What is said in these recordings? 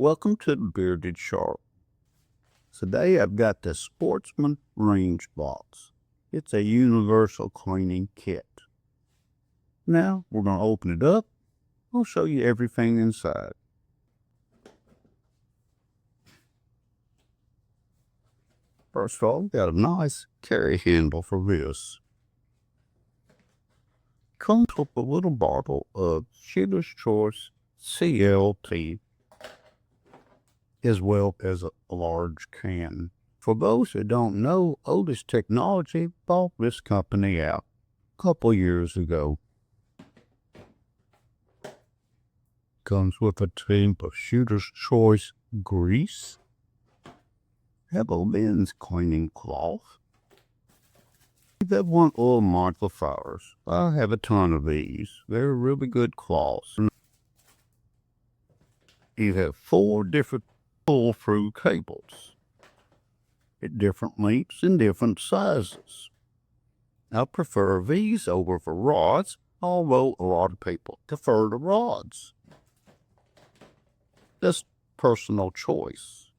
Welcome to the Bearded Shark. Today I've got the Sportsman Range Box. It's a universal cleaning kit. Now we're going to open it up. I'll show you everything inside. First of all, got a nice carry handle for this. Comes with a little bottle of Shooter's Choice CLT, as well as a large can. For those who don't know, Otis Technology bought this company out a couple years ago. Comes with a tube of Shooter's Choice grease. Have a men's cleaning cloth. That one oil microfibers. I have a ton of these. They're really good cloths. You have 4 different pull-through cables at different lengths and different sizes. I prefer these over the rods, although a lot of people prefer the rods. That's personal choice.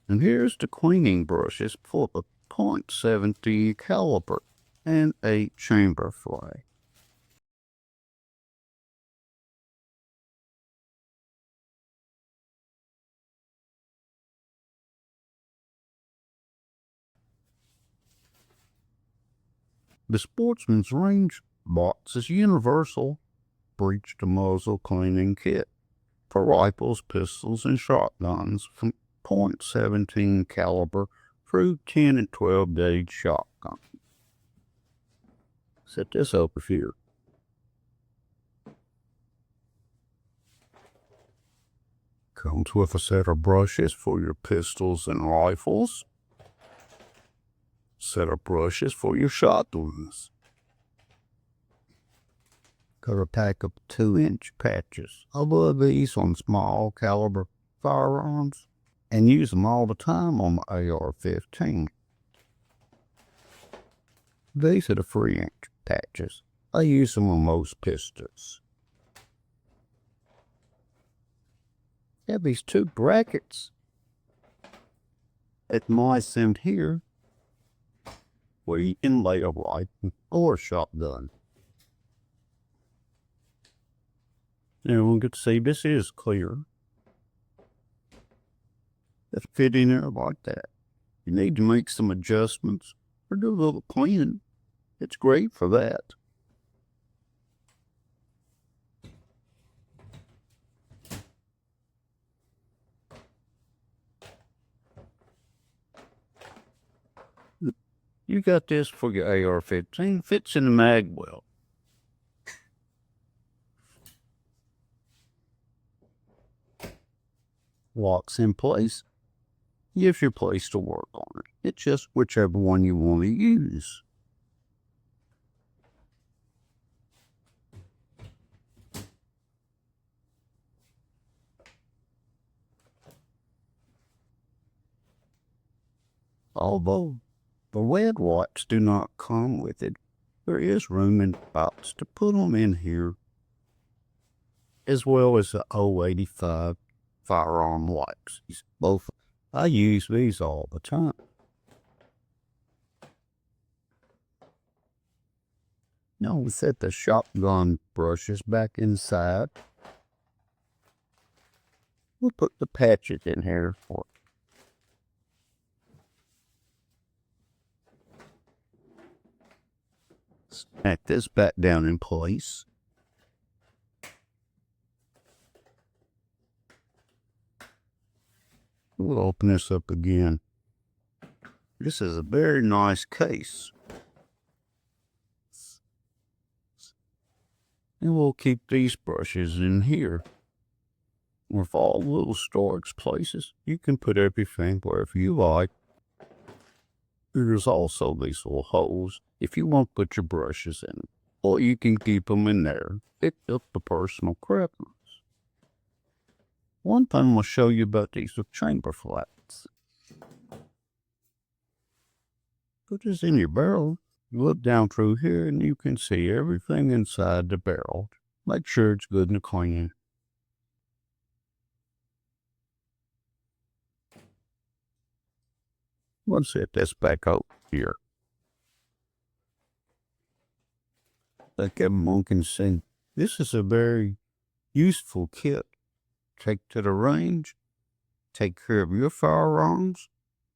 And here's the cleaning brushes for the .70 caliber and a chamber fly. The Sportsman's Range Box is universal breech to muzzle cleaning kit for rifles, pistols, and shotguns from .17 caliber through 10 and 12 gauge shotgun. Set this over here. Comes with a set of brushes for your pistols and rifles. Set of brushes for your shotguns. Got a pack of 2-inch patches. I love these on small caliber firearms and use them all the time on my AR-15. These are the 3-inch patches. I use them on most pistols. Have these 2 brackets at my end here where you can lay a rifle or a shotgun. Now we can see this is clear. It's fit in there like that. You need to make some adjustments or do a little cleaning. It's great for that. You got this for your AR-15. Fits in the mag well. Locks in place. Gives you a place to work on it. It's just whichever one you want to use. Although the red wipes do not come with it, there is room in the box to put them in here, as well as the 085 firearm wipes. Both. I use these all the time. Now we set the shotgun brushes back inside. We'll put the patches in here for snap this back down in place. We'll open this up again. This is a very nice case. And we'll keep these brushes in here. With all little storage places, you can put everything wherever you like. There's also these little holes if you want to put your brushes in, or you can keep them in there. It's up to personal preference. One thing I'll show you about these with chamber flats. Put this in your barrel. You look down through here and you can see everything inside the barrel. Make sure it's good and clean. Let's set this back up here. Like everyone can see, this is a very useful kit. Take to the range, take care of your firearms,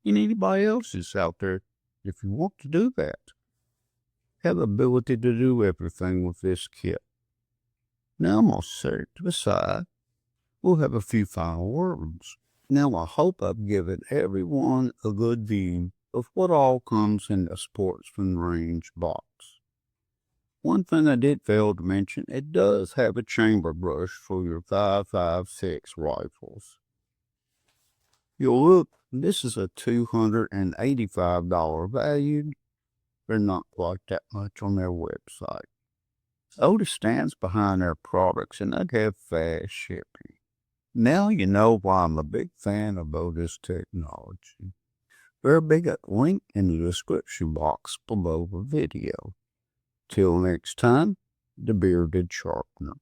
and anybody else's out there if you want to do that. Have the ability to do everything with this kit. Now I'm going to set it to the side. We'll have a few final words. Now I hope I've given everyone a good view of what all comes in the Sportsman's range box. One thing I did fail to mention, it does have a chamber brush for your 5.56 rifles. You'll look, this is a $285 value. They're not quite that much on their website. Otis stands behind their products and they have fast shipping. Now you know why I'm a big fan of Otis technology. There'll be a link in the description box below the video. Till next time, the Bearded Sharpener.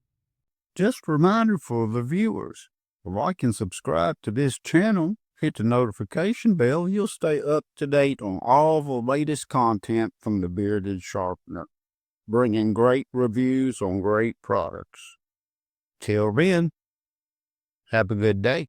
Just a reminder for the viewers, like and subscribe to this channel, hit the notification bell, you'll stay up to date on all the latest content from the Bearded Sharpener, bringing great reviews on great products. Till then, have a good day.